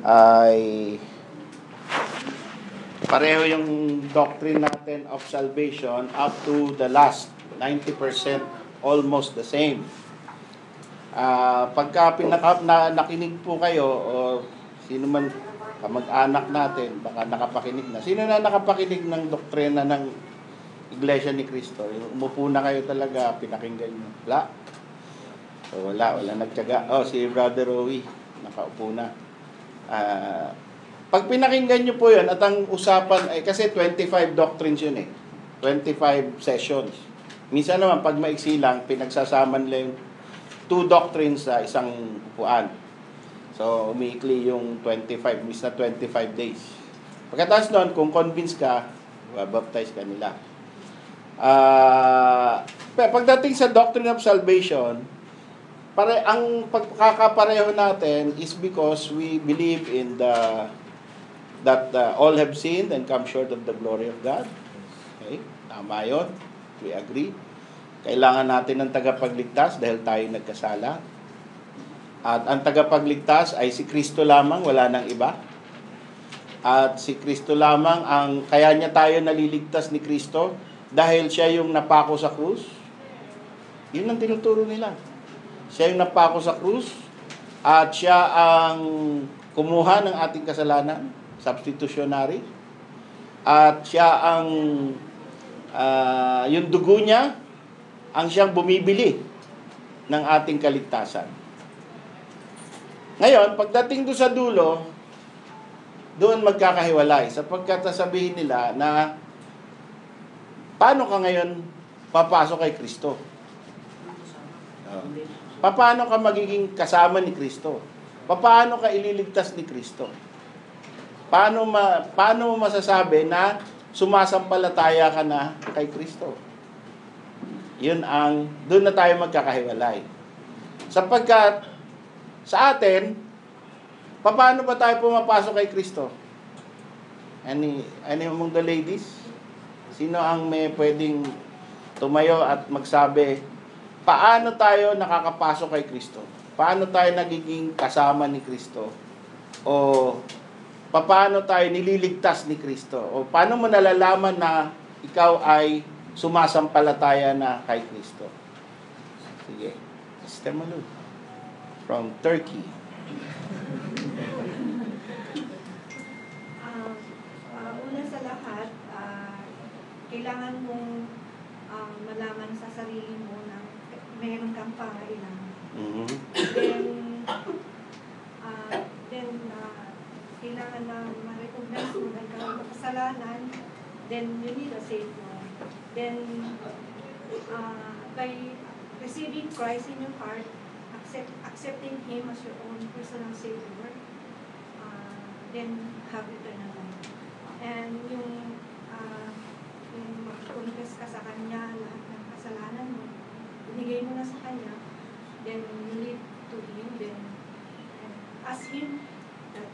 ay pareho yung doctrine natin of salvation up to the last 90%, almost the same. Pagka nakinig po kayo o sino man kamag-anak natin, baka nakapakinig na. Sino na nakapakinig ng doktrina ng Iglesia ni Cristo? Umupo na kayo talaga, pinakinggan nyo. Wala. So, wala nagtiyaga. Si Brother Rowie, nakaupo na. Pag pinakinggan nyo po yun, at ang usapan ay, kasi 25 doctrines yun 25 sessions. Minsan naman, pag maiksi lang, pinagsasaman lang 2 doctrines sa isang upuan. So, umiikli yung 25, mis na 25 days. Pagkatapos nun, kung convince ka, baptize ka nila. Pagdating sa doctrine of salvation, ang pagkakapareho natin is because we believe in that all have sinned and come short of the glory of God. Okay? Tama yun. We agree. Kailangan natin ng tagapagligtas dahil tayo nagkasala. At ang tagapagligtas ay si Kristo lamang, wala nang iba. At si Kristo lamang, kaya niya tayo naliligtas ni Kristo dahil siya yung napako sa krus. Yun ang tinuturo nila. Siya yung napako sa krus at siya ang kumuha ng ating kasalanan, substitutionary. At siya ang yung dugo niya ang siyang bumibili ng ating kaligtasan. Ngayon, pagdating doon sa dulo, doon magkakahiwalay. Sapagkat sasabihin nila na paano ka ngayon papasok kay Kristo? Paano ka magiging kasama ni Kristo? Paano ka ililigtas ni Kristo? Paano mo masasabi na sumasampalataya ka na kay Kristo? Doon na tayo magkakahiwalay. Sapagkat sa atin, paano ba tayo pumapasok kay Kristo? Any among the ladies? Sino ang may pwedeng tumayo at magsabi, paano tayo nakakapasok kay Kristo? Paano tayo nagiging kasama ni Kristo? O paano tayo nililigtas ni Kristo? O paano mo nalalaman na ikaw ay sumasampalataya na kay Kristo? Sige. Sister Malu. From Turkey. Una sa lahat, kailangan mong malaman sa sarili mo na mayroon kang pangailangan. Mm-hmm. Then kailangan na ma-recognize mo na ikaw ang kasalanan, then you need a Savior. Then, by receiving Christ in your heart, accepting Him as your own personal Savior, then have eternal life. And yung mag-confess ka sa Kanya lahat ng kasalanan mo, binigay mo na sa Kanya, then you live to Him, then ask Him that,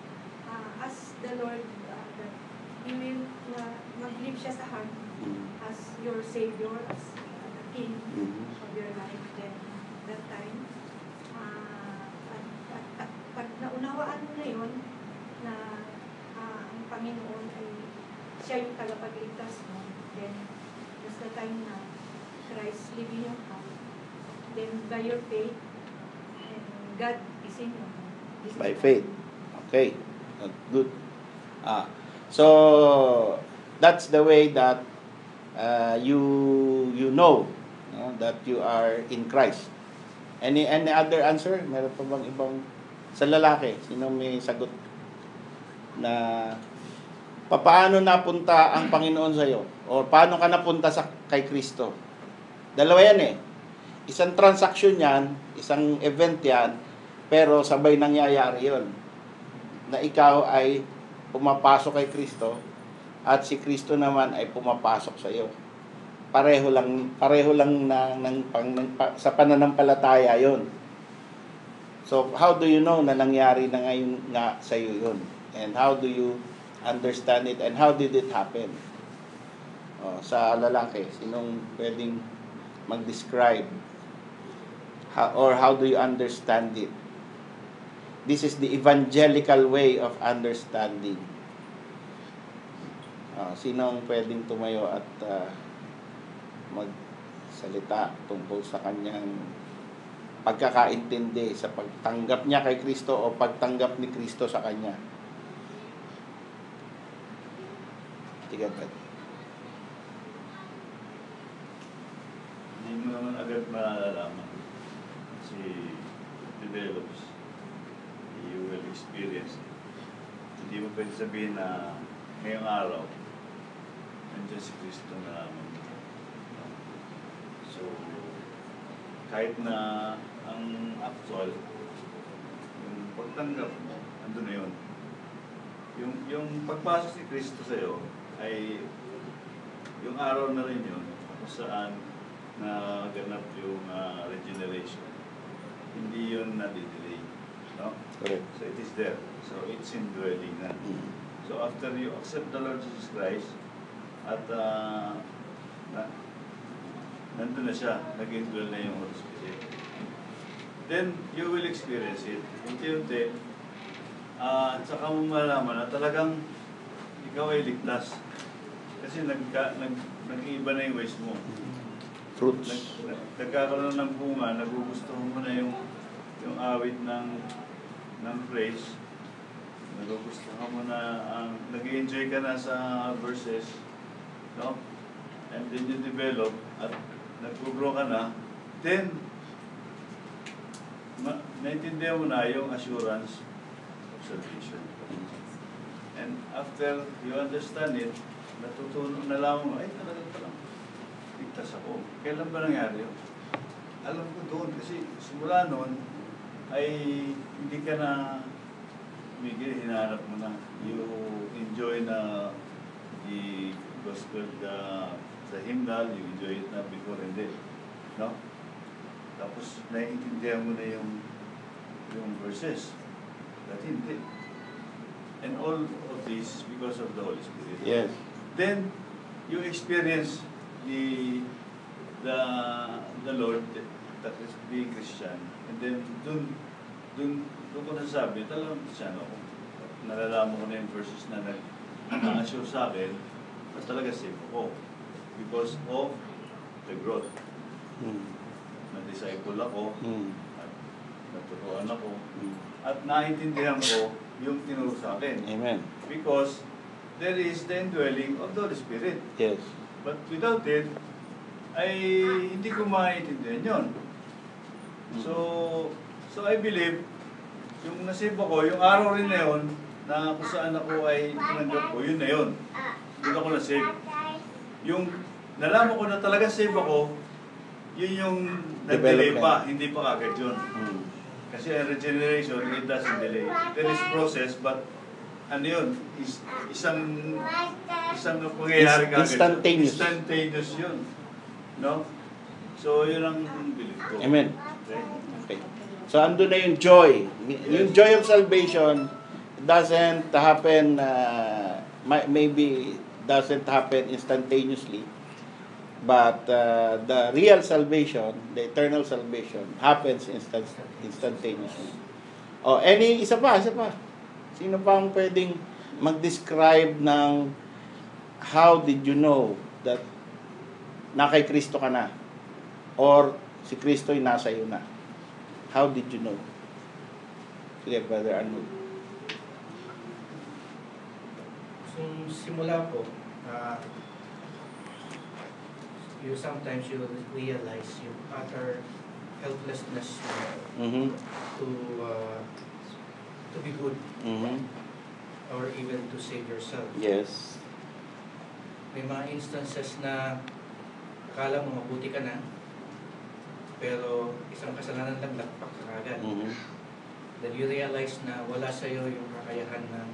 ask the Lord that He will mag-live siya sa heart as your Savior, as the King of your life. Then that time, at pag naunawaan mo na yun, na ang Panginoon ay siya yung tagapagligtas mo, then that's the time na Christ live in your heart. Then by your faith, and God is in your heart. By faith. Okay. Good. So that's the way that you know that you are in Christ. Any other answer? Meron pa bang ibang sa lalaki? Sino may sagot na paano napunta ang Panginoon sa iyo? O paano ka napunta kay Kristo? Dalawa yan Isang transaction yan, isang event yan, pero sabay nangyayari yon. Na ikaw ay pumapasok kay Kristo at si Kristo naman ay pumapasok sa iyo. Pareho lang sa pananampalataya yon. So how do you know na nangyari na ngayon nga sa iyo yon? And how do you understand it and how did it happen? Sa lalaki, sinong pwedeng mag-describe or how do you understand it? This is the evangelical way of understanding. Sino ang pwedeng tumayo at magsalita tungkol sa kanyang pagkakaintindi sa pagtanggap niya kay Kristo o pagtanggap ni Kristo sa kanya? Sige, Brad. Hindi mo naman agad malalaman kasi it develops. You will experience it. Hindi mo pwede sabihin na ngayong araw nandiyan si Kristo na naman. So, kahit na ang actual, yung pagtanggap mo, andun na yun. Yung pagpasok si Kristo sa'yo ay yung araw na rin yun kung saan naganap yung regeneration. Hindi yun nadidelay. No? Correct. So it is there. So it's indwelling na. So after you accept the Lord Jesus Christ at nandun na siya, nag-indwell na yung Holy Spirit, then you will experience it. Unti-unti, at saka mo malaman na talagang ikaw ay ligtas. Kasi nag-iiba na yung ways mo. Fruits. Nagkakaroon ng bunga, nagugustuhan mo na yung awit ng praise. Nagugustuhan mo na, nag-enjoy ka na sa verses, no? And then you develop at nag-grow ka na, then naintindihan mo na yung assurance of salvation. And after you understand it, nalaman mo, ay talagang palang ligtas ako. Kailan ba nangyari yun? Alam ko doon kasi simula noon ay hindi ka na umigil, hinahanap mo na. You enjoy na the gospel, sa hymnal, you enjoy it na before and then. No? Tapos naiintindihan mo na yung verses. Dati hindi. And all of this because of the Holy Spirit. Yes. Then you experience the Lord, that is being Christian, and then dun ko nasabi, talagang Christian ako. Nalalaman ko na yung verses na nag-assure sa akin na talaga safe ako because of the growth. Na-disciple ako, at naturuan ako, at naintindihan ko yung tinuro sa akin. Amen. Because there is the indwelling of the Holy Spirit. Yes. But without it, ay hindi ko maintindihan yun. So I believe, yung nasave ako, yung araw rin na yun, na kung saan ako ay tinanggap ko, yun na yun. Doon ako nasave. Yung nalaman ko na talaga save ako, yun yung nag-delay pa, hindi pa agad yun. Kasi ang regeneration, it doesn't delay. There is process, but ano yun, isang pangyayari kagad. Instantaneous. Instantaneous yun. No? So, yun ang belief ko. Amen. Okay? Okay. So, andun na yung joy. Yung joy of salvation doesn't happen, maybe doesn't happen instantaneously. But the real salvation, the eternal salvation, happens instantaneously. O, isa pa. Sino pa ang pwedeng mag-describe ng how did you know that na kay Kristo ka na? Or si Kristo ay nasa iyo na? How did you know? Sige, Brother Arnold. So, simula po, sometimes you realize yung utter helplessness to be good or even to save yourself. Yes. May mga instances na akala mo mabuti ka na, pero isang kasalanan lang lakpak ka agad. Then you realize na wala sa iyo yung kakayahan na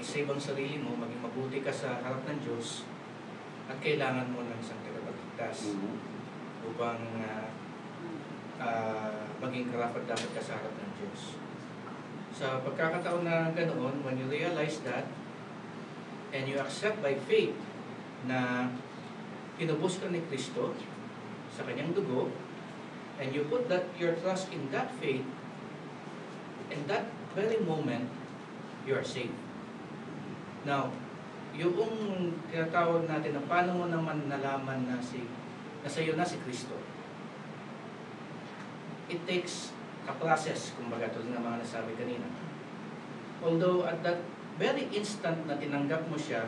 isave ang sarili mo, maging mabuti ka sa harap ng Diyos, at kailangan mo ng isang tagapagligtas upang maging karapat-dapat ka sa harap ng Diyos. Sa pagkakataon na ganoon, when you realize that and you accept by faith na pinubos ka ni Kristo sa kanyang dugo, and you put your trust in that faith, in that very moment, you are saved. Now, yung tinatawag natin na paano mo naman nalaman na sa iyo na si Kristo. It takes a process, kumbaga, tulad ng mga nasabi kanina. Although at that very instant na tinanggap mo siya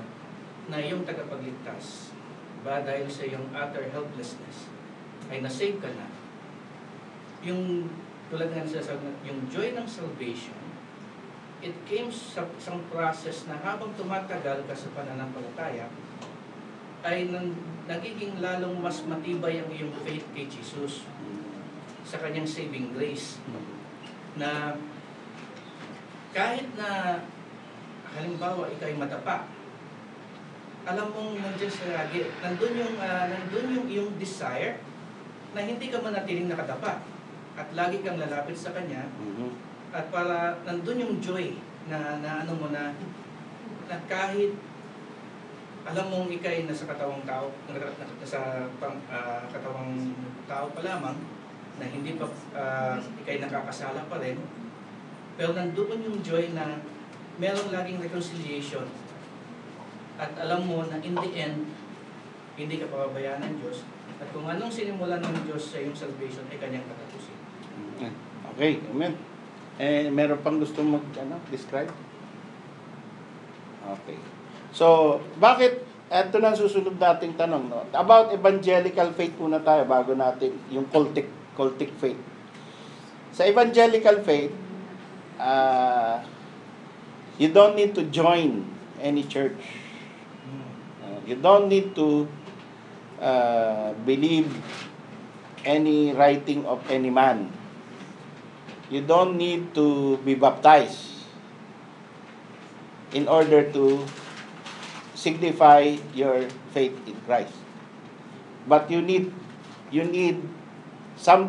na iyong tagapagligtas, dahil sa iyong utter helplessness, ay nasave ka na. Yung tulad nga sinasabi, yung joy ng salvation, it came sa isang process na habang tumatagal ka sa pananampalataya, ay nagiging lalong mas matibay ang iyong faith kay Jesus sa kanyang saving grace. Na kahit na halimbawa ikay madapa, alam mong nandiyan sa lagi, nandun yung iyong desire na hindi ka manatiling nakadapa at lagi kang lalapit sa kanya. At para nandun yung joy na ano mo na kahit alam mong ikay nasa katawang tao, katawang tao pa lamang, na hindi pa ikay nakakasala pa rin, pero nandun yung joy na merong laging reconciliation. At alam mo na in the end, hindi ka pababayaan ng Diyos. At kung anong sinimulan ng Diyos sa iyong salvation ay kanyang tatapusin. Okay, amen. Meron pang gusto describe? Okay. So, bakit, ito na susunod nating tanong, no? About evangelical faith muna tayo bago natin yung cultic faith. Sa evangelical faith, you don't need to join any church. You don't need to believe any writing of any man. You don't need to be baptized in order to signify your faith in Christ. But you need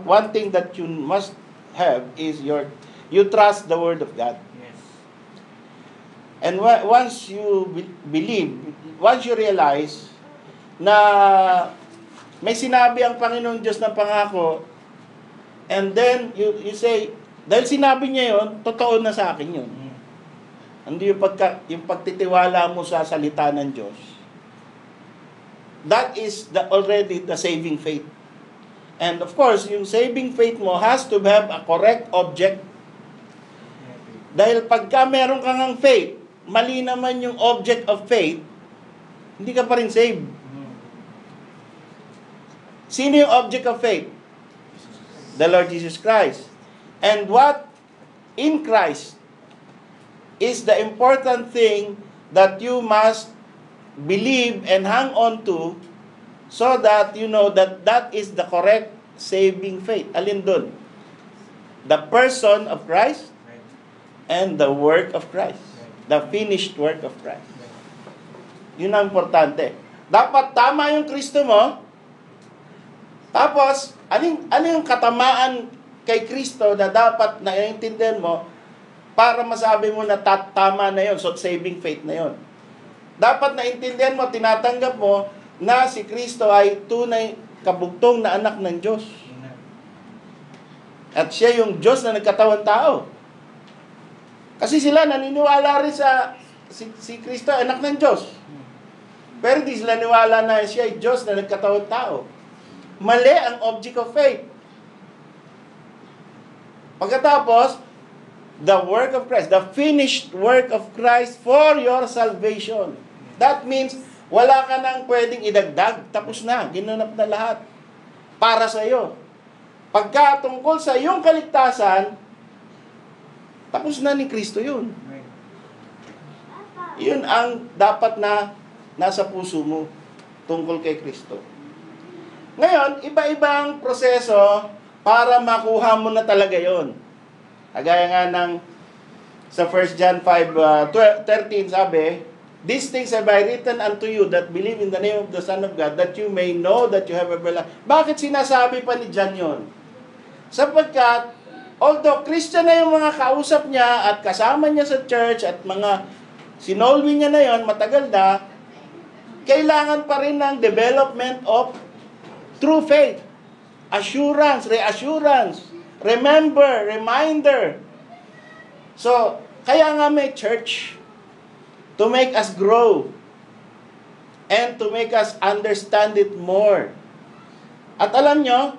one thing that you must have is you trust the Word of God. Yes. And once you believe, once you realize na may sinabi ang Panginoon Diyos na pangako, and then you say, dahil sinabi niya yon, totoo na sa akin yun. Hindi yung pagtitiwala mo sa salita ng Diyos. That is already the saving faith. And of course, yung saving faith mo has to have a correct object. Dahil pagka meron kang ang faith, mali naman yung object of faith, hindi ka pa rin saved. Sino yung object of faith? The Lord Jesus Christ. And what in Christ is the important thing that you must believe and hang on to, so that you know that is the correct saving faith. Alin dun? The person of Christ and the work of Christ. The finished work of Christ. Yun ang importante. Dapat tama yung Kristo mo. Tapos, ano yung katamaan kay Kristo na dapat naiintindihan mo para masabi mo na tama na yun. So, saving faith na yun. Dapat naintindihan mo, tinatanggap mo na si Kristo ay tunay kabugtong na anak ng Diyos. At siya yung Diyos na nagkatawang tao. Kasi sila naniniwala rin si Kristo anak ng Diyos. Pero hindi sila niwala na siya ay Diyos na nagkatawang tao. Mali ang object of faith. Pagkatapos, the work of Christ, the finished work of Christ for your salvation. That means, wala ka nang pwedeng idagdag. Tapos na, ginanap na lahat. Para sa iyo. Pagka tungkol sa iyong kaligtasan, tapos na ni Kristo yun. Yun ang dapat na nasa puso mo tungkol kay Kristo. Ngayon, iba-ibang proseso para makuha mo na talaga yon. Kagaya nga ng sa 1 John 5:13 sabi, "These things have I written unto you that believe in the name of the Son of God, that you may know that you have everlasting." Bakit sinasabi pa ni John yon? Sapagkat, although Christian na yung mga kausap niya at kasama niya sa church at mga sinolwi niya na yon, matagal na, kailangan pa rin ng development of true faith. Assurance, reassurance, remember, reminder. So, kaya nga may church to make us grow and to make us understand it more. At alam nyo,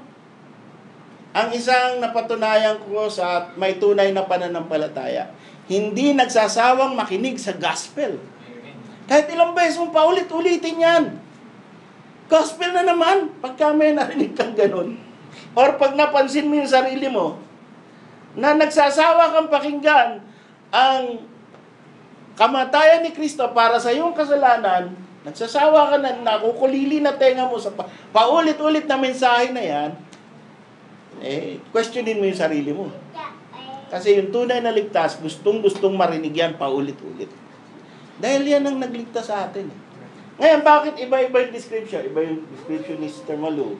ang isang napatunayan ko sa may tunay na pananampalataya, hindi nagsasawang makinig sa gospel. Kahit ilang beses mong paulit-ulitin yan. Gospel na naman, pagka may narinig kang ganun. Or pag napansin mo yung sarili mo, na nagsasawa kang pakinggan ang kamatayan ni Kristo para sa iyong kasalanan, nagsasawa ka na, nakukulili na tenga mo sa paulit-ulit na mensahe na yan, questionin mo yung sarili mo. Kasi yung tunay na ligtas, gustong-gustong marinig yan paulit-ulit. Dahil yan ang nagligtas sa atin. Ngayon, bakit iba-iba yung description? Iba yung description ni Sister Malu,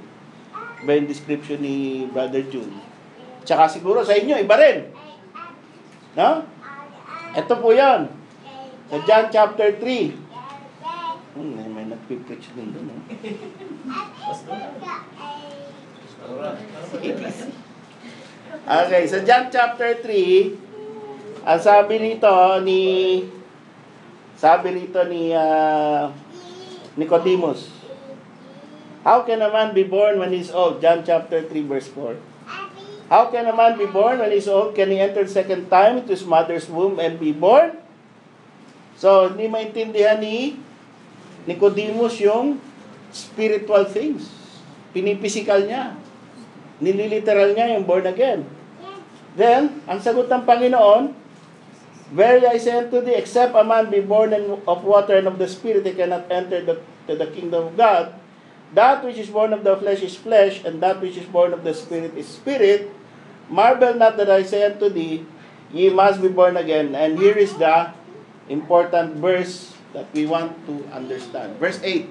iba yung description ni Brother June. Tsaka siguro sa inyo, iba rin. No? Ito po yan. Sa John chapter 3. May nagpipreach din doon. Okay, sa John chapter 3, ang sabi rito ni Nicodemus, how can a man be born when he's old? John chapter 3 verse 4. How can a man be born when he's old? Can he enter second time into his mother's womb and be born? So, hindi maintindihan ni Nicodemus yung spiritual things. Pinipisikal niya. Nililiteral niya yung born again. Then, ang sagot ng Panginoon, verily I say unto thee, except a man be born of water and of the Spirit, he cannot enter to the kingdom of God. That which is born of the flesh is flesh, and that which is born of the Spirit is spirit. Marvel not that I say unto thee, ye must be born again. And here is the important verse that we want to understand. Verse 8.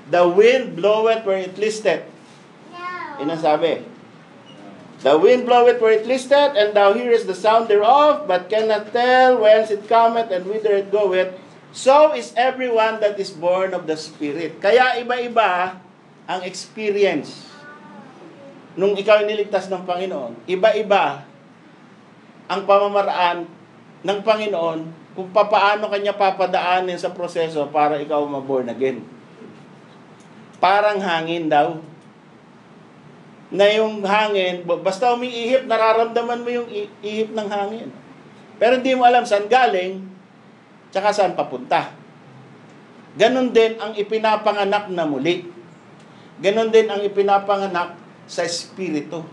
The wind bloweth where it listeth. Yun ang sabi. The wind bloweth where it listeth, and thou hearest the sound thereof, but cannot tell whence it cometh and whither it goeth. So is everyone that is born of the Spirit. Kaya iba-iba ang experience. Nung ikaw niligtas ng Panginoon, iba-iba ang pamamaraan ng Panginoon kung papaano kanya papadaanin sa proseso para ikaw ma-born again. Parang hangin daw. Na yung hangin, basta umiihip, nararamdaman mo yung ihip ng hangin. Pero hindi mo alam saan galing, tsaka saan papunta. Ganon din ang ipinapanganak na muli. Ganon din ang ipinapanganak sa Espiritu.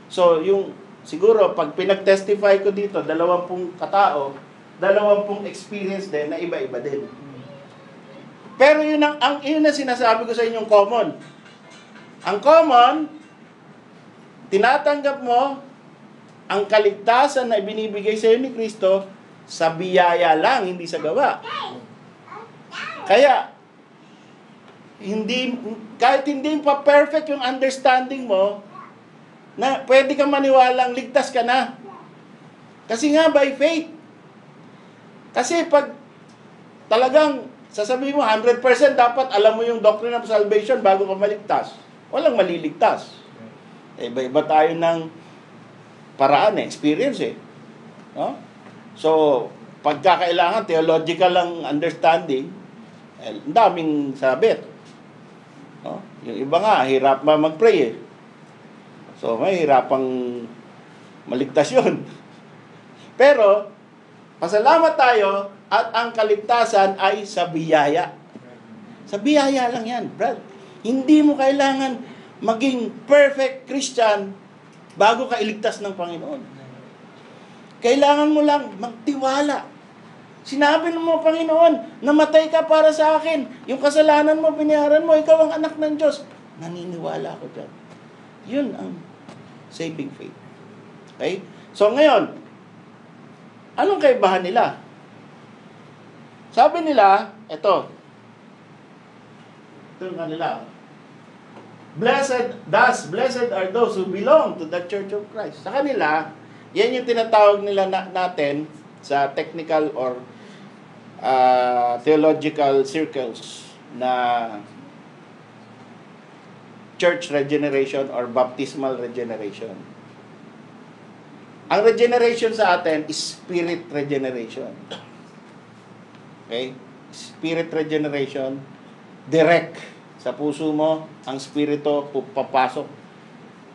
So, yung siguro, pag pinag-testify ko dito, 20 katao, 20 experience din na iba-iba din. Pero yun ang sinasabi ko sa inyong common. Ang common, tinatanggap mo ang kaligtasan na ibinibigay sa iyo ni Kristo sa biyaya lang, hindi sa gawa. Kaya, kahit hindi pa perfect yung understanding mo, na pwede kang maniwalang ligtas ka na. Kasi nga, by faith. Kasi pag talagang sasabihin mo, 100% dapat alam mo yung doctrine of salvation bago ka maligtas. Walang maliligtas. Iba-iba tayo ng paraan, experience eh. No? So, pagkakailangan, theological lang understanding, ang daming sabit. No? Yung iba nga, hirap mag-pray eh. So, may hirapang maligtas yun. Pero, pasalamat tayo at ang kaligtasan ay sa biyaya. Sa biyaya lang yan, Brad. Hindi mo kailangan maging perfect Christian bago ka iligtas ng Panginoon. Kailangan mo lang magtiwala. Sinabi ng mga Panginoon, namatay ka para sa akin. Yung kasalanan mo, binayaran mo, ikaw ang anak ng Diyos. Naniniwala ako dyan. Yun ang saving faith. Okay? So ngayon, anong kaibahan nila? Sabi nila, ito yung kanila. Blessed are those who belong to the Church of Christ. Sa kanila, yan yung tinatawag nila natin sa technical or theological circles na church regeneration or baptismal regeneration. Ang regeneration sa atin is spirit regeneration. Okay? Spirit regeneration, direct sa puso mo, ang spirito papasok.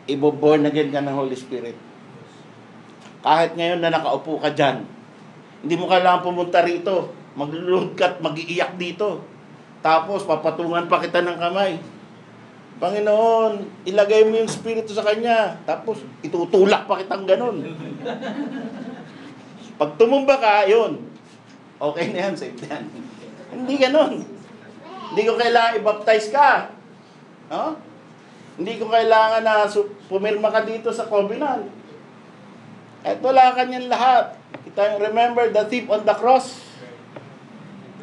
Ibo-born again ka ng Holy Spirit. Kahit ngayon na nakaupo ka dyan, hindi mo kailangan pumunta rito. Maglulod ka at mag-iiyak dito. Tapos, papatungan pa kita ng kamay. Panginoon, ilagay mo yung spirito sa Kanya. Tapos, itutulak pa kitang ganun. Pag tumumba ka, yun. Okay na yan, safe na yan. Hindi ganun. Hindi ko kailangan i-baptize ka. No? Hindi ko kailangan na pumirma ka dito sa covenant. At wala kanyan lahat. Kita, remember the thief on the cross?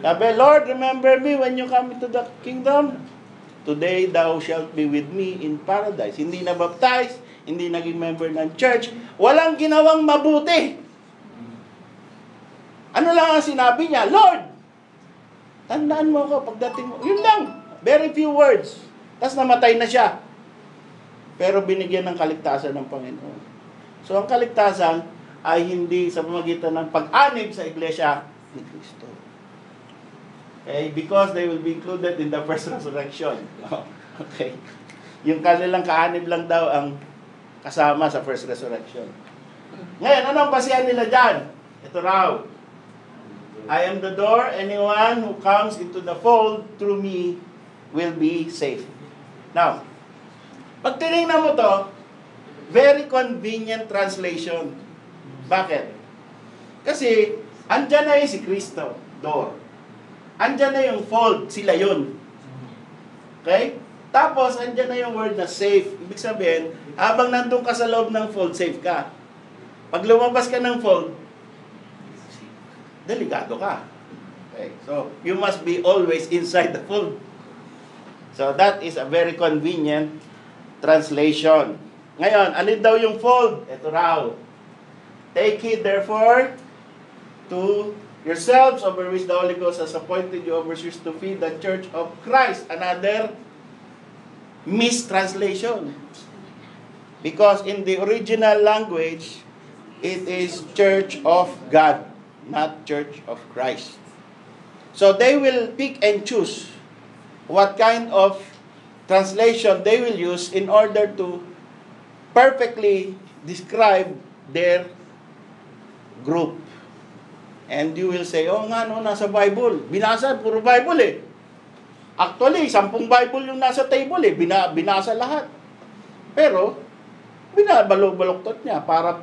Sabi, Lord, remember me when you come into the kingdom. Today, thou shalt be with me in paradise. Hindi na baptized, hindi naging member ng church, walang ginawang mabuti. Ano lang ang sinabi niya? Lord, tandaan mo ako pagdating mo. Yun lang. Very few words. Tapos namatay na siya. Pero binigyan ng kaligtasan ng Panginoon. So, ang kaligtasan ay hindi sa pamamagitan ng pag-anib sa iglesia ni Kristo. Okay? Because they will be included in the first resurrection. Okay? Yung kanilang kaanib lang daw ang kasama sa first resurrection. Ngayon, ano ang basihan nila dyan? Ito raw. I am the door. Anyone who comes into the fold through me will be safe. Now, pag tinignan mo to, very convenient translation. Bakit? Kasi, andyan na si Kristo, door. Andyan na yung fold, sila yun. Okay? Tapos, andyan na yung word na safe. Ibig sabihin, habang nandun ka sa loob ng fold, safe ka. Pag lumabas ka ng fold, delikado ka. Okay? So, you must be always inside the fold. So, that is a very convenient translation. Ngayon, alin daw yung fold? Ito raw. Take heed, therefore, to yourselves over which the Holy Ghost has appointed you overseers to feed the church of Christ. Another mistranslation. Because in the original language, it is church of God, not church of Christ. So they will pick and choose what kind of translation they will use in order to perfectly describe their group. And you will say, oh nga, no, nasa Bible. Binasa, puro Bible eh. Actually, 10 Bible yung nasa table eh. Binasa lahat. Pero, binabalok-baloktot niya para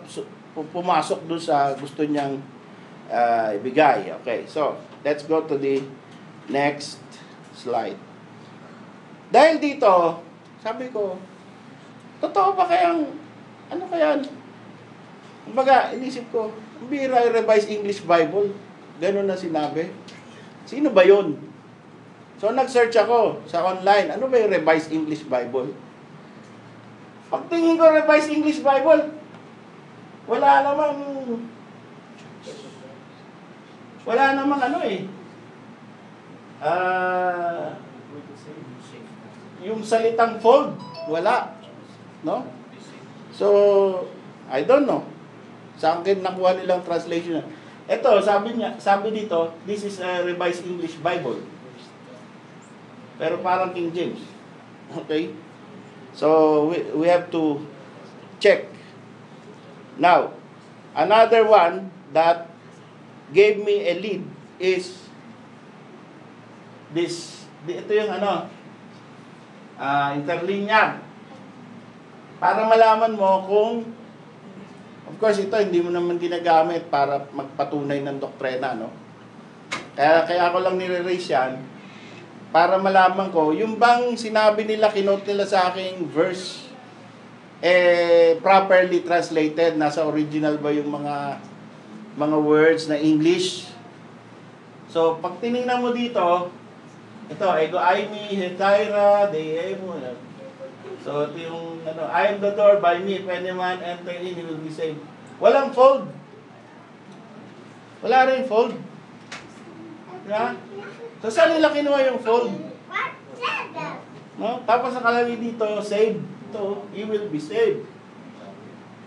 pumasok doon sa gusto niyang ibigay. Okay, so, let's go to the next slide. Dahil dito, sabi ko, totoo ba kayang, ano kaya, kumbaga, inisip ko, bira Revised English Bible. Ganun na sinabi. Sino ba yun? So, nag-search ako sa online. Ano ba yung Revised English Bible? Pagtingin ko Revised English Bible, wala namang ano eh. Yung salitang fold, wala. No? So, I don't know. Sa akin nakuha nilang translation. Ito, sabi dito, this is a Revised English Bible. Pero parang King James. Okay? So, we have to check. Now, another one that gave me a lead is this. Ito yung interlinear. Para malaman mo kung, of course, ito hindi mo naman ginagamit para magpatunay ng doktrina, no? Kaya ako lang nire-raise yan para malaman ko, yung bang sinabi nila, kinote nila sa aking verse, properly translated, nasa original ba yung mga words na English? So, pag tinignan mo dito, ito, ego aimi, hetaira, deemo, so, ito yung, I am the door, by me, if any man enter in, he will be saved. Walang fold. Wala rin fold. Yeah? So, saan nila kinuha yung fold? No? Tapos nakalagay dito, saved. Ito, he will be saved.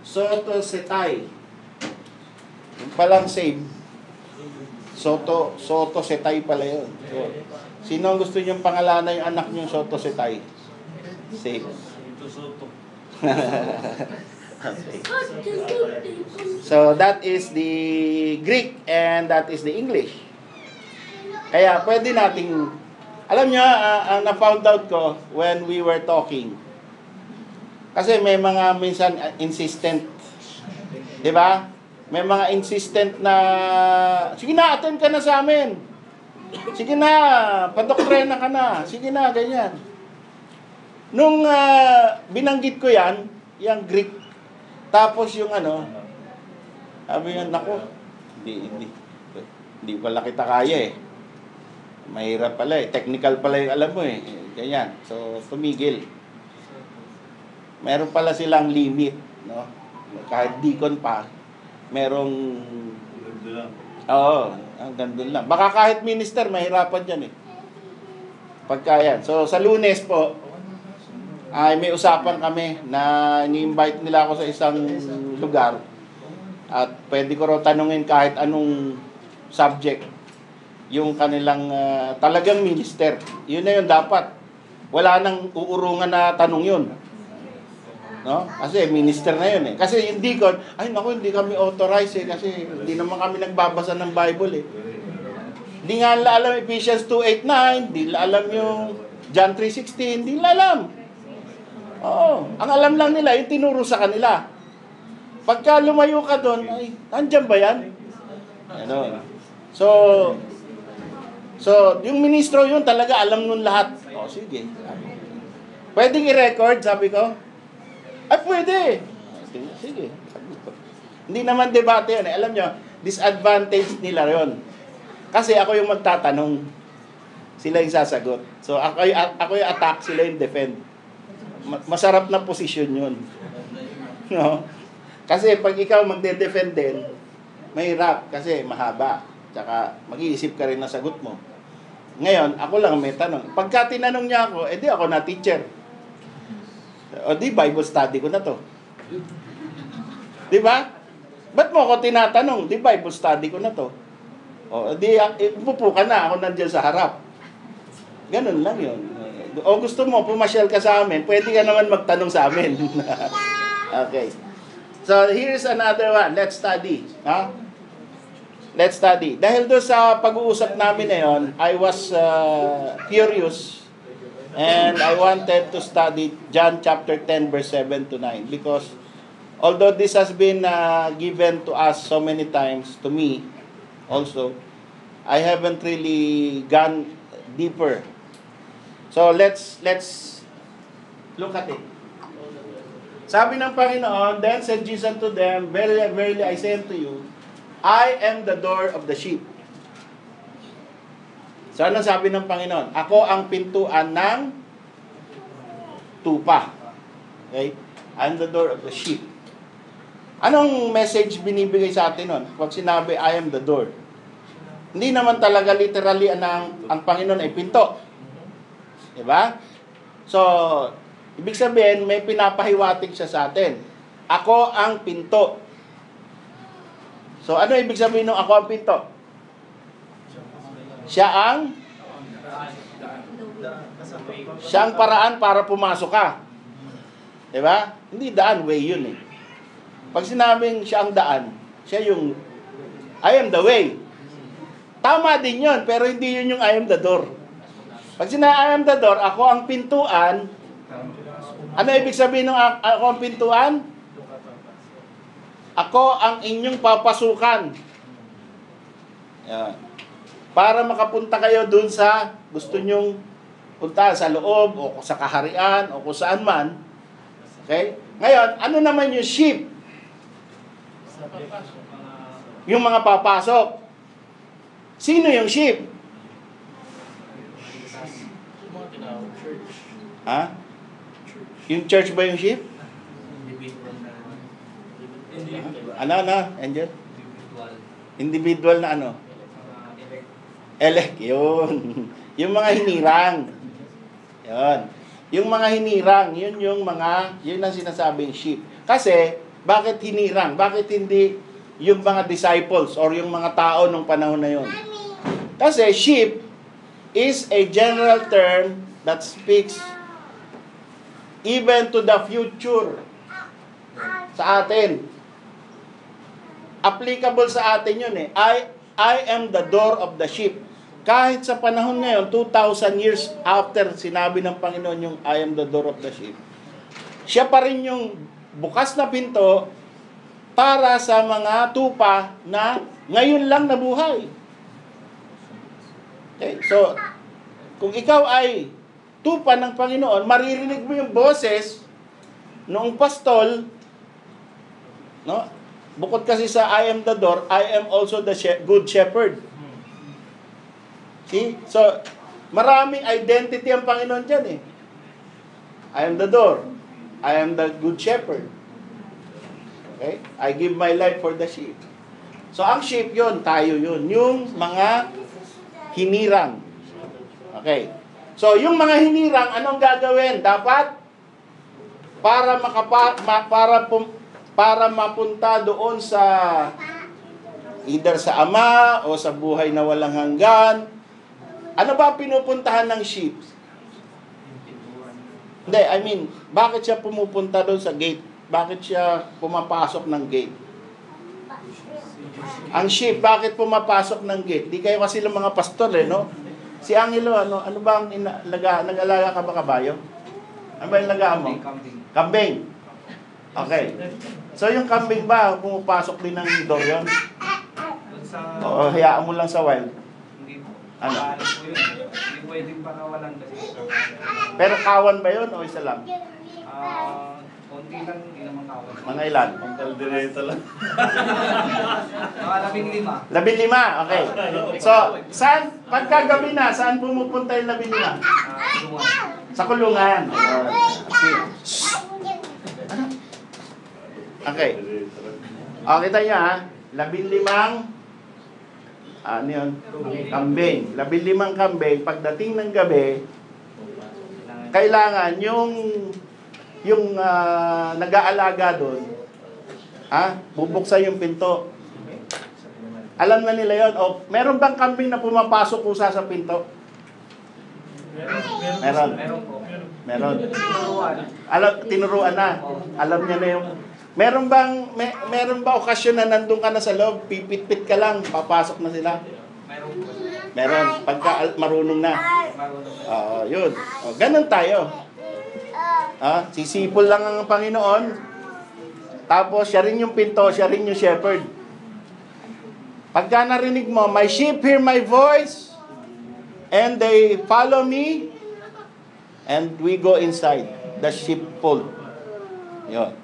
So, to setay. Yung palang save. Soto Setay pala yun. So, sino ang gusto niyong pangalanan yung anak niyong Soto Setay? Save. Ito Soto. Okay. So that is the Greek and that is the English. Kaya pwede nating, alam nyo, ang na-found out ko when we were talking, kasi may mga minsan insistent, di ba? May mga insistent na, sige na, attend ka na sa amin. Sige na, padoktrina ka na. Sige na, ganyan. Nung binanggit ko yan, yung Greek, tapos yung sabi nga, naku, hindi pala kita kaya eh. Mahirap pala eh. Technical pala yung alam mo eh. Ganyan. So, tumigil. Meron pala silang limit, no? Kahit deacon pa, merong... Ganda lang. Oo, hanggang doon lang. Baka kahit minister, mahirapan dyan eh. Pagka yan. So, sa Lunes po, ay may usapan kami na ni-invite nila ako sa isang lugar at pwede ko raw tanungin kahit anong subject yung kanilang talagang minister. Yun na yun dapat. Wala nang uurungan na tanong yun. No? Kasi minister na yun eh. Kasi yung deacon, ay naku, hindi kami authorized eh kasi hindi naman kami nagbabasa ng Bible eh. Hindi nga nila alam Ephesians 2:8-9, hindi nila alam yung John 3:16, hindi nila alam. Oo. Ang alam lang nila, yung tinuro sa kanila. Pagka lumayo ka doon, ay, andyan ba yan? Ano? So, yung ministro yun talaga alam nun lahat. O, sige. Pwedeng i-record, sabi ko? Ay, pwede. Sige. Hindi naman debate yun. Alam nyo, disadvantage nila yun. Kasi ako yung magtatanong. Sila yung sasagot. So, ako yung attack, sila yung defend. Masarap na posisyon yun. No? Kasi pag ikaw magde-defend din, mahirap kasi mahaba. Tsaka mag-iisip ka rin na sagot mo. Ngayon, ako lang may tanong. Pagka tinanong niya ako, edi ako na teacher. O di Bible study ko na to. Di ba? Ba't mo ako tinatanong? Di Bible study ko na to. O di upo ka na, ako nandiyan sa harap. Ganun lang yun. O gusto mo, pumasyal ka sa amin, pwede ka naman magtanong sa amin. Okay. So, here's another one. Let's study. Let's study. Dahil doon sa pag-uusap namin na yun, I was curious and I wanted to study John chapter 10 verse 7 to 9 because although this has been given to us so many times, to me also, I haven't really gone deeper. So let's look at it. Sabi ng Panginoon, then said Jesus to them, verily, verily, I say unto you, I am the door of the sheep. So ano sabi ng Panginoon? Ako ang pintuan ng tupa. Okay? I'm the door of the sheep. Anong message binibigay sa atin nun? Pag sinabi, I am the door. Hindi naman talaga literally ang Panginoon ay pinto. Diba? So, ibig sabihin, may pinapahiwatig siya sa atin. Ako ang pinto. So, ano ibig sabihin ng ako ang pinto? Siya ang paraan para pumasok ka. Diba? Hindi daan, way yun eh. Pag sinabing siya ang daan, siya yung I am the way. Tama din yun, pero hindi yun yung I am the door. Pag sinabi I am the door, ako ang pintuan, ano ibig sabihin ng ako ang pintuan? Ako ang inyong papasukan. Yan. Para makapunta kayo dun sa gusto nyong punta sa loob o sa kaharian o kung saan man. Okay? Ngayon, ano naman yung sheep? Yung mga papasok. Sino yung sheep? Ha? Yung church ba yung sheep? Ano? Angel? Individual na ano? Elect. Yun. Yung mga hinirang. Yun. Yung mga hinirang, yun ang sinasabing sheep. Kasi, bakit hinirang? Bakit hindi yung mga disciples or yung mga tao nung panahon na yun. Kasi sheep is a general term that speaks even to the future sa atin. Applicable sa atin yun eh. I am the door of the sheep. Kahit sa panahon ngayon, 2,000 years after sinabi ng Panginoon yung I am the door of the sheep, siya pa rin yung bukas na pinto para sa mga tupa na ngayon lang nabuhay. Okay? So, kung ikaw ay tupa ng Panginoon, maririnig mo yung boses noong pastol, no? Bukod kasi sa I am the door, I am also the good shepherd. See? So, maraming identity ang Panginoon dyan eh. I am the door. I am the good shepherd. Okay? I give my life for the sheep. So, ang sheep yun, tayo yun. Yung mga hinirang. Okay. So, yung mga hinirang, anong gagawin? Dapat, para mapunta doon sa either sa Ama o sa buhay na walang hanggan, ano ba pinupuntahan ng sheep? Hindi, I mean, bakit siya pumupunta doon sa gate? Bakit siya pumapasok ng gate? Ang sheep, bakit pumapasok ng gate? Di kayo kasi lang mga pastor eh, no? Si Angelo, ano ba ang nag-alaga ka ba kabayo? Ano ba yung lagaan mo? Kambing. Okay. So yung kambing ba, pumapasok din ng door yun? O hayaan mo lang sa wild? Hindi po. Ano? Hindi pwedeng pakawalan kasi. Pero kawan ba yun o isa lang? Konti lang, hindi naman kawan. Mga ilan? Ang kaldereta lang. Mga 15. 15, okay. So, saan, pagkagabi na, saan pumupunta yung 15? Tulungan. Sa kulungan. Okay. O, kita nyo ha, 15, ano yun? Kambing. 15 kambing, pagdating ng gabi, kailangan yung nag-aalaga doon, bubuksan yung pinto. Alam na nila yon. O, meron bang kambing na pumapasok kusa sa pinto? Meron. Meron po. Meron. Tinuruan. Tinuruan na. Alam niya na yung... Meron ba okasyon na nandun ka na sa loob, pipit-pit ka lang, papasok na sila? Meron po. Meron. Pagka marunong na. Oo, yun. O, ganun tayo. Sisipol lang ang Panginoon. Tapos, siya rin yung pinto, siya rin yung shepherd. Pagka narinig mo, my sheep hear my voice, and they follow me, and we go inside the sheepfold. Yun.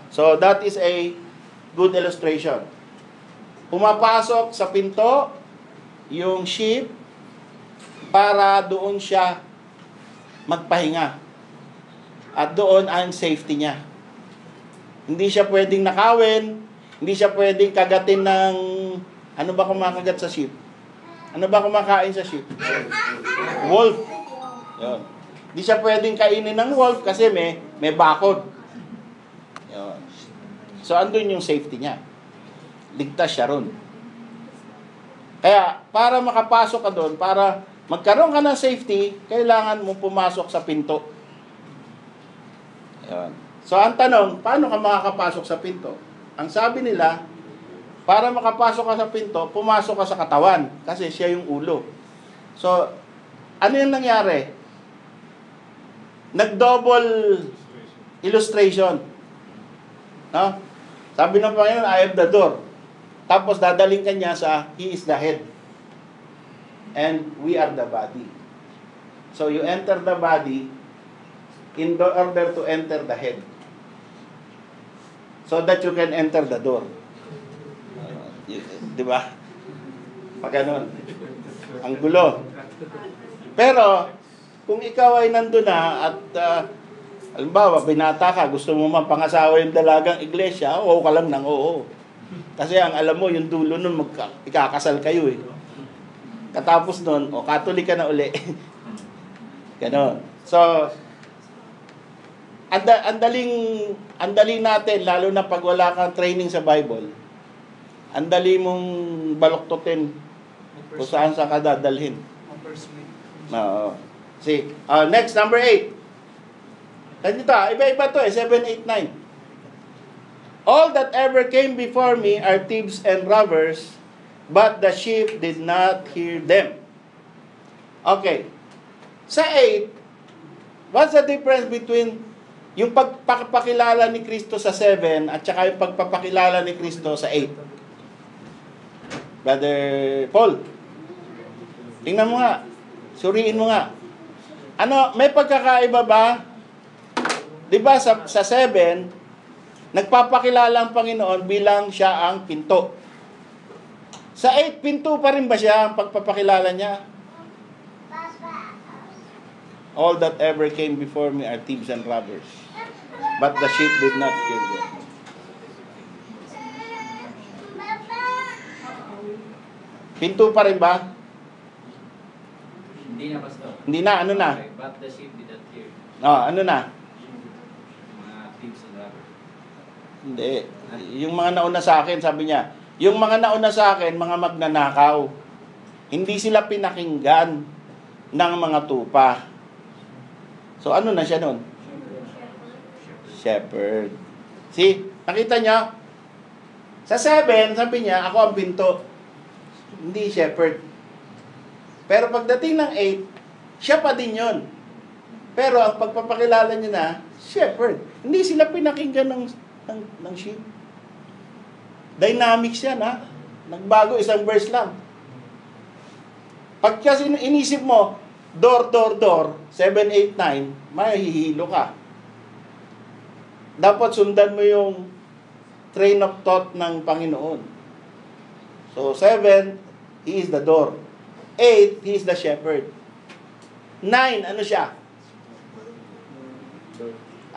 So, that is a good illustration. Pumapasok sa pinto yung sheep para doon siya magpahinga. At doon ang safety niya. Hindi siya pwedeng nakawin, hindi siya pwedeng kagatin ng... Ano ba kumakagat sa sheep? Ano ba kumakain sa sheep? Wolf. Yun. Hindi siya pwedeng kainin ng wolf kasi may bakod. Yun. So, andun yung safety niya. Ligtas siya ron. Kaya, para makapasok ka doon, para magkaroon ka ng safety, kailangan mo pumasok sa pinto. Yun. So, ang tanong, paano ka makakapasok sa pinto? Ang sabi nila, para makapasok ka sa pinto, pumasok ka sa katawan. Kasi siya yung ulo. So, ano yung nangyari? Nag-double illustration. No? Sabi ng Panginoon, I am the door. Tapos dadaling ka niya sa, He is the head. And we are the body. So you enter the body in order to enter the head. So that you can enter the door. Di ba? Pag ganun. Ang gulo. Pero, kung ikaw ay nandun na at halimbawa, binata ka, gusto mo mapangasawa yung dalagang iglesia, oo ka lang ng oo. Kasi ang alam mo, yung dulo nun, ikakasal kayo eh. Katapos nun, Catholic ka na uli. Ganon. So, andaling natin, lalo na pag wala kang training sa Bible, ang dali mong baloktotin kung saan sa ka dadalhin. Oo. See, next, number 8. Dito, iba-iba to 7, 8, 9. All that ever came before me are thieves and robbers, but the sheep did not hear them. Okay. Sa 8, what's the difference between yung pagpapakilala ni Kristo sa 7 at saka yung pagpapakilala ni Kristo sa 8? Brother Paul, tingnan mo nga. Suriin mo nga. Ano, may pagkakaiba ba? Diba sa 7, nagpapakilala ang Panginoon bilang siya ang pinto. Sa 8, pinto pa rin ba siya ang pagpapakilala niya? All that ever came before me are thieves and robbers, but the sheep did not hear them. Pinto pa rin ba? Hindi na, Pastor. Hindi na, ano na? Okay, but the sheep did not hear. Ano na? Mga thieves and robbers. Hindi. Yung mga nauna sa akin, sabi niya, yung mga nauna sa akin, mga magnanakaw. Hindi sila pinakinggan ng mga tupa. So ano na siya nun? Shepherd. See? Nakita niya? Sa 7, sabi niya, ako ang pinto. Hindi shepherd. Pero pagdating ng 8, siya pa din yun. Pero ang pagpapakilala niya na, shepherd. Hindi sila pinakinggan ng sheep. Dynamics yan, ha? Nagbago isang verse lang. Pag kasi inisip mo, door, 7, 8, 9, mahihilo ka. Dapat sundan mo yung train of thought ng Panginoon. So, 7, He is the door. 8, He is the shepherd. 9, ano siya?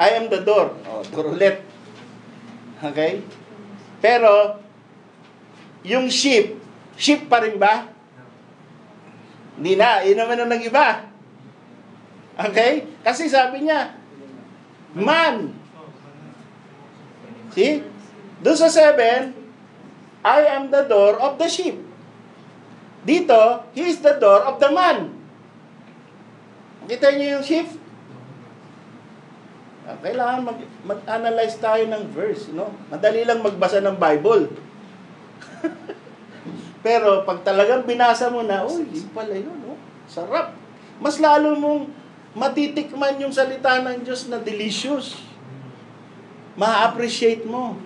I am the door. Door ulit. Okay? Pero, yung sheep pa rin ba? Hindi na. Yun naman ang nag-iba. Okay? Kasi sabi niya, man. See? Doon sa 7, I am the door of the sheep. Dito, He is the door of the man. Kita niyo yung sheep? Kailangan mag-analyze tayo ng verse, no? Madali lang magbasa ng Bible. Pero pag talagang binasa mo na, yun pala yun, no? Sarap. Mas lalo mong matitikman yung salita ng Diyos na delicious. Ma-appreciate mo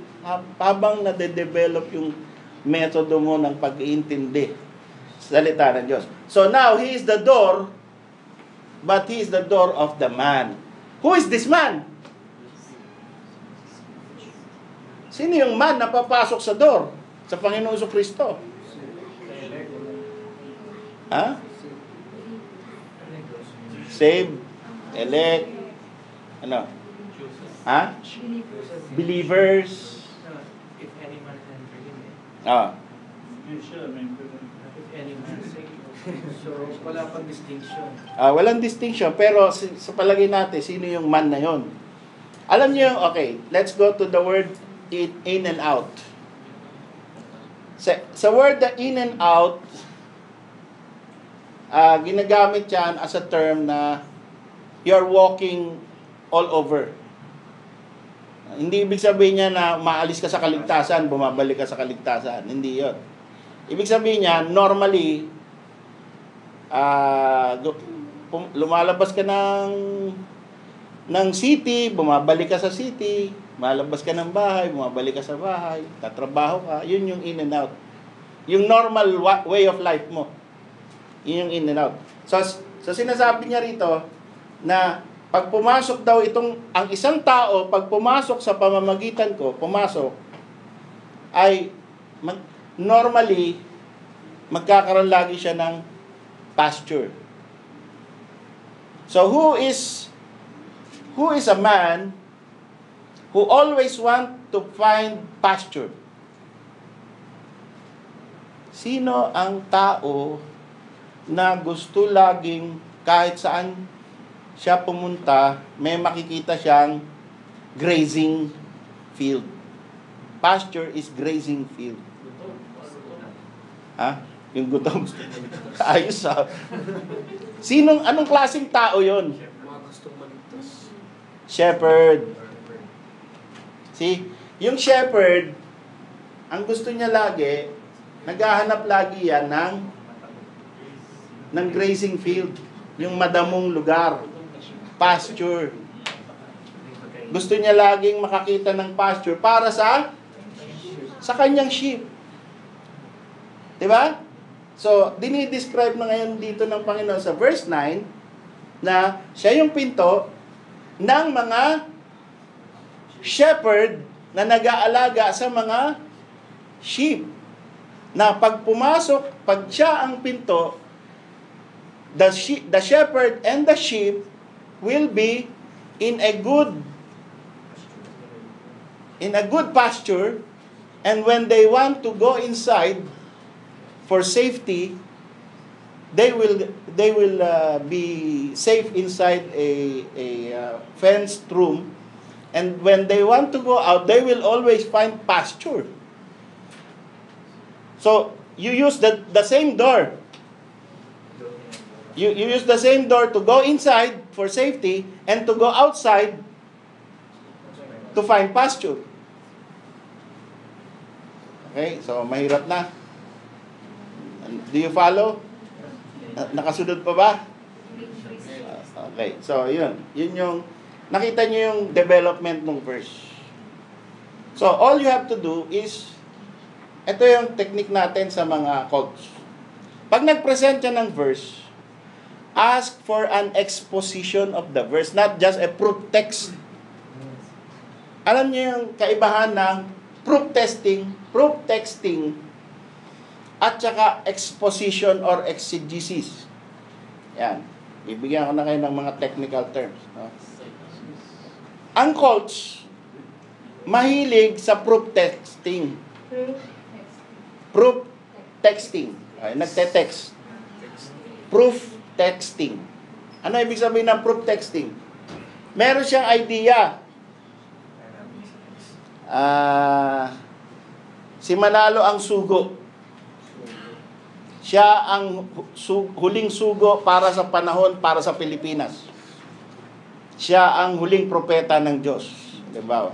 habang nade-develop yung metodo mo ng pag-iintindi sa salita ng Diyos. So now, He is the door, but He is the door of the man. Who is this man? Sino yung man na papasok sa door? Sa Panginoon Kristo? Ha? Save, elect, ano? Ha? Believers. If any man can forgive me. If any man saved. So, wala pang distinction. Walang distinction, pero sa palagay natin, sino yung man na yon? Alam niyo, okay, let's go to the word in and out. Sa word the in and out, ginagamit yan as a term na you're walking all over. Hindi ibig sabihin niya na maalis ka sa kaligtasan, bumabalik ka sa kaligtasan. Hindi yon. Ibig sabihin niya, normally, lumalabas ka ng city, bumabalik ka sa city, malabas ka ng bahay, bumabalik ka sa bahay, tatrabaho ka, yun yung in and out. Yung normal way of life mo. Yun yung in and out. So sinasabi niya rito na pag pumasok daw ang isang tao, pag pumasok sa pamamagitan ko, ay normally magkakaroon lagi siya ng pasture. So who is a man who always want to find pasture? Sino ang tao na gusto laging kahit saan siya pumunta, may makikita siyang grazing field. Pasture is grazing field. Ha? Yung gutom. Ayos ha. Anong klaseng tao yon? Mga gustong maligtas. Shepherd. See? Yung shepherd, ang gusto niya lagi, naghahanap lagi yan ng grazing field. Yung madamong lugar. Pasture. Gusto niya laging makakita ng pasture para sa kanyang sheep. Diba? So, dinidescribe na ngayon dito ng Panginoon sa verse 9 na siya yung pinto ng mga shepherd na nag-aalaga sa mga sheep. Na pag pumasok, pag siya ang pinto, the shepherd and the sheep will be in a good pasture, and when they want to go inside for safety, they will be safe inside a fenced room, and when they want to go out, they will always find pasture. So you use the same door. You use the same door to go inside for safety and to go outside to find pasture. Okay, so mahirap na. Do you follow? Nakasunod pa ba? Okay, so yun yung, nakita nyo yung development ng verse. So all you have to do is, ito yung technique natin sa mga cults. Pag nag-present ka ng verse, ask for an exposition of the verse, not just a proof text. Alam niyo yung kaibahan ng proof texting, at saka exposition or exegesis. Yan. Bibigyan ko na kayo ng mga technical terms. No? Ang cults, mahilig sa proof texting. Proof texting. Ay, nagte-text. Proof texting. Ano ibig sabihin ng proof texting? Meron siyang idea. Si Manalo ang sugo. Siya ang huling sugo para sa panahon, para sa Pilipinas. Siya ang huling propeta ng Diyos. Diba?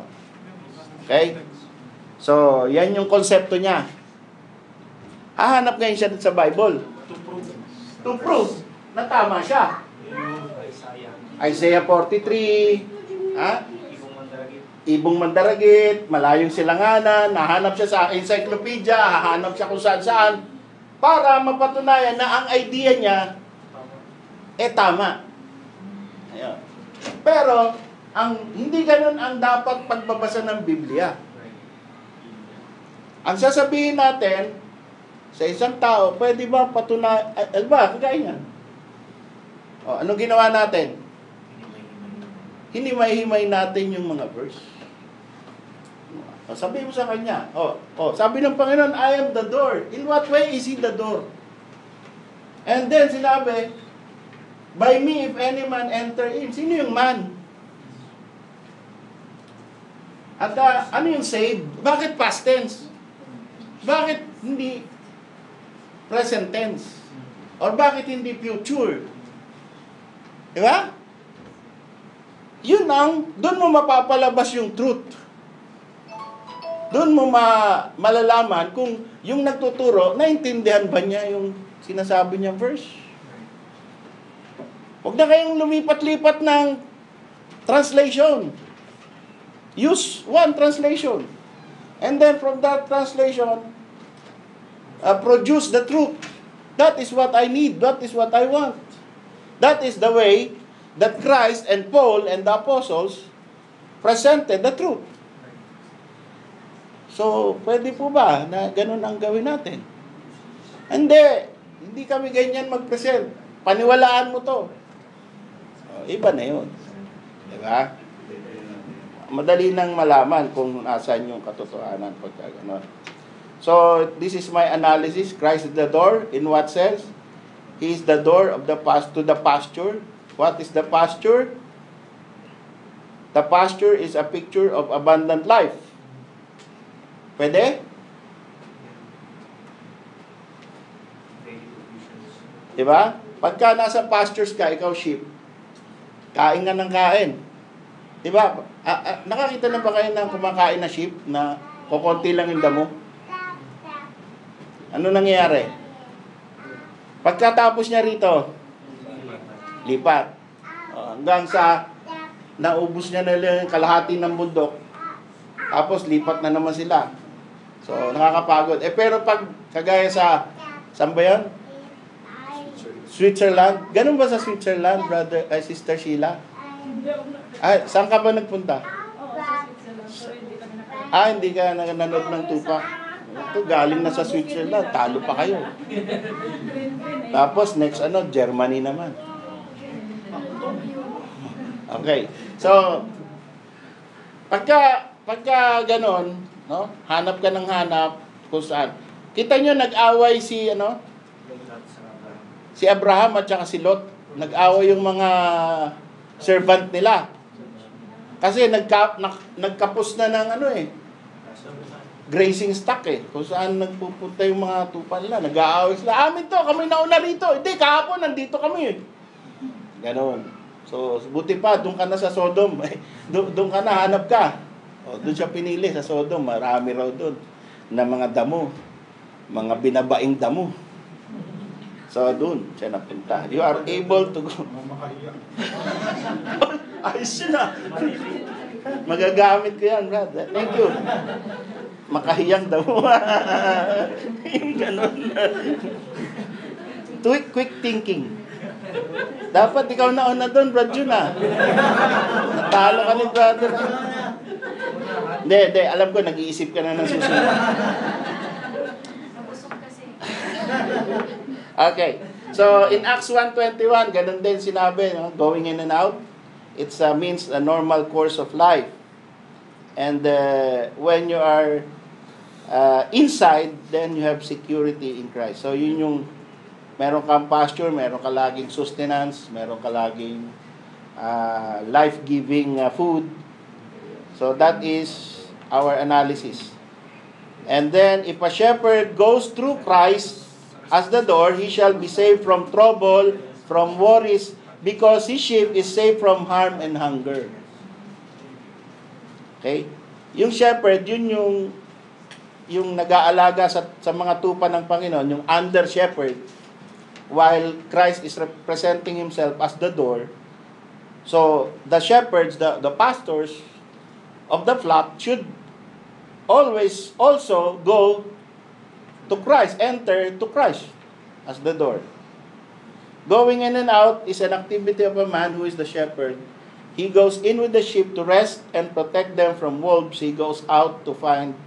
Okay? So, yan yung konsepto niya. Hahanap ngayon siya sa Bible. To prove na tama siya. Isaiah 43, Ibong Mandaragit, Malayong Silanganan, nahanap siya sa encyclopedia, hahanap siya kung saan-saan, para mapatunayan na ang idea niya, tama. Ayun. Pero, hindi ganun ang dapat pagbabasa ng Biblia. Ang sasabihin natin, sa isang tao, pwede ba patunayan, kagaya niyan. Anong ginawa natin? Hinimay-himay natin yung mga verse. Sabi mo sa kanya, sabi ng Panginoon, I am the door. In what way is He the door? And then sinabi, by me if any man enter in. Sino yung man? At ano yung save? Bakit past tense? Bakit hindi present tense? Or bakit hindi future? Diba? Doon mo mapapalabas yung truth. Doon mo malalaman kung yung nagtuturo, naintindihan ba niya yung sinasabi niyang verse. Huwag na kayong lumipat-lipat ng translation. Use one translation. And then from that translation, produce the truth. That is what I need. That is what I want. That is the way that Christ and Paul and the apostles presented the truth. So, pwede po ba na ganun ang gawin natin? Hindi kami ganyan mag-present. Paniwalaan mo to. Iba na yun. Diba? Madali nang malaman kung nasaan yung katotohanan pagka gano'n. So, this is my analysis. Christ is the door. In what sense? He is the door of to the pasture. What is the pasture? The pasture is a picture of abundant life. Pwede? Di ba? Pagka nasa pastures ka, ikaw sheep, kain ka ng kain. Di ba? Nakakita na ba kayo ng kumakain na sheep na kukunti lang yung damo? Ano nangyayari? Pagkatapos niya rito, lipat. Hanggang sa naubos niya na yung kalahati ng bundok, tapos lipat na naman sila. So, nakakapagod. Pero pag kagaya saan ba yan? Switzerland. Ganun ba sa Switzerland, Sister Sheila? Saan ka ba nagpunta? Oo, sa Switzerland. So, hindi kami nakakita. Hindi ka nanonood ng tupa. Ito, galing na sa Switzerland. Talo pa kayo. Tapos, next, Germany naman. Okay. So, pagka ganon, no? Hanap ka ng hanap kung saan. Kita nyo, nag-away si Abraham at saka si Lot. Nag-away yung mga servant nila. Kasi nagkapos na ng grazing stock kung saan nagpupunta yung mga tupa nila. Nag-aaway sila. Amin to, kami nauna rito. Hindi, kahapon, nandito kami. Ganon. So, buti pa, doon ka na sa Sodom. Doon ka na, hanap ka. Doon siya pinili sa Sodom. Marami raw doon na mga damo. Mga binabaing damo. So, doon siya napunta. You are able to go. Ayos yun Magagamit ko yan, Brad. Thank you. Makahiyang damo. Yung ganun. Quick thinking. Dapat ikaw nauna doon, Brad Jun Natalo ka ni brother. Hindi, alam ko, nag-iisip ka na ng susunod. Nabusog kasi. Okay. So, in Acts 1:21, ganun din sinabi, going in and out. It means a normal course of life. And when you are inside, then you have security in Christ. So, yun yung meron kang pasture, meron ka laging sustenance, meron ka laging life-giving food. So, that is our analysis. And then, if a shepherd goes through Christ as the door, he shall be saved from trouble, from worries, because his sheep is saved from harm and hunger. Okay? Yung shepherd, yun yung nag-aalaga sa mga tupa ng Panginoon, yung under shepherd, while Christ is representing himself as the door. So, the shepherds, the pastors of the flock should always also go to Christ, enter to Christ as the door. Going in and out is an activity of a man who is the shepherd. He goes in with the sheep to rest and protect them from wolves. He goes out to find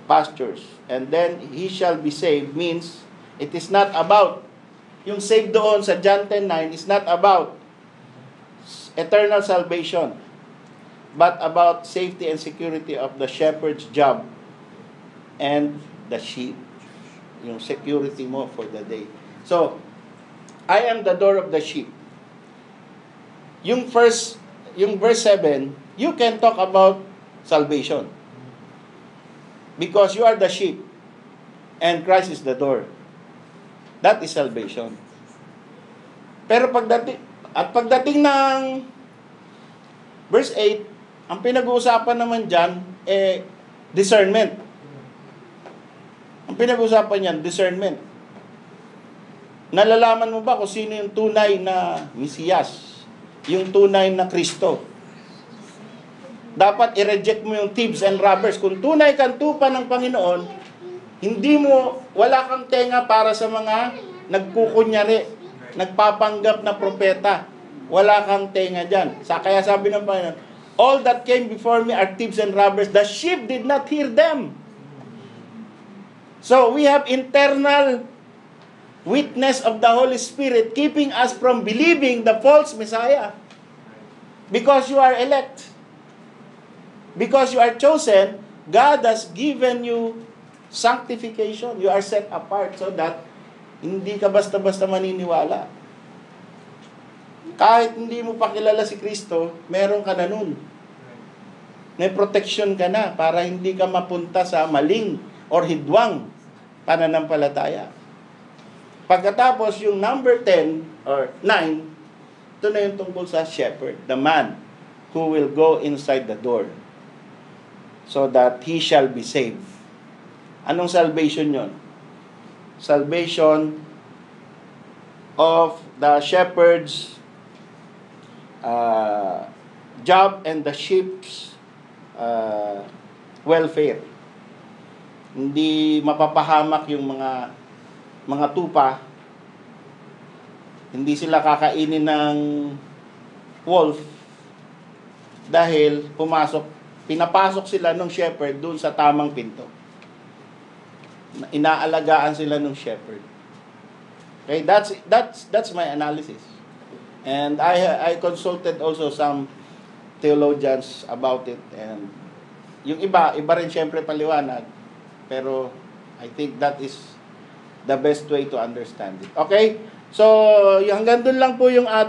pastures. And then he shall be saved means it is not about, yung saved doon sa John 10:9 is not about eternal salvation, but about safety and security of the shepherd's job and the sheep. Yung security mo for the day. So, I am the door of the sheep. Yung verse 7, you can talk about salvation. Because you are the sheep and Christ is the door. That is salvation. Pero pagdating ng verse 8, ang pinag-uusapan naman dyan, discernment. Ang pinag-uusapan niyan, discernment. Nalalaman mo ba kung sino yung tunay na Mesiyas? Yung tunay na Kristo? Dapat i-reject mo yung thieves and robbers. Kung tunay kang tupa ng Panginoon, wala kang tenga para sa mga nagkukunyari, nagpapanggap na propeta. Wala kang tenga dyan. Kaya sabi ng Panginoon, all that came before me are thieves and robbers. The sheep did not hear them. So we have internal witness of the Holy Spirit keeping us from believing the false Messiah. Because you are elect. Because you are chosen, God has given you sanctification. You are set apart so that hindi ka basta-basta maniniwala. Kahit hindi mo pa kilala si Kristo, meron ka na nun. May protection ka na para hindi ka mapunta sa maling or hidwang pananampalataya. Pagkatapos yung number 10 or 9, ito na yung tungkol sa shepherd, the man who will go inside the door so that he shall be saved. Anong salvation yon? Salvation of the shepherd's job and the sheep's welfare. Hindi mapapahamak yung mga tupa. Hindi sila kakainin ng wolf dahil pinapasok sila ng shepherd doon sa tamang pinto. Inaalagaan sila ng shepherd. Okay, that's my analysis. And I consulted also some theologians about it, and yung iba rin syempre paliwanag, pero I think that is the best way to understand it. Okay? So, hanggang doon lang po yung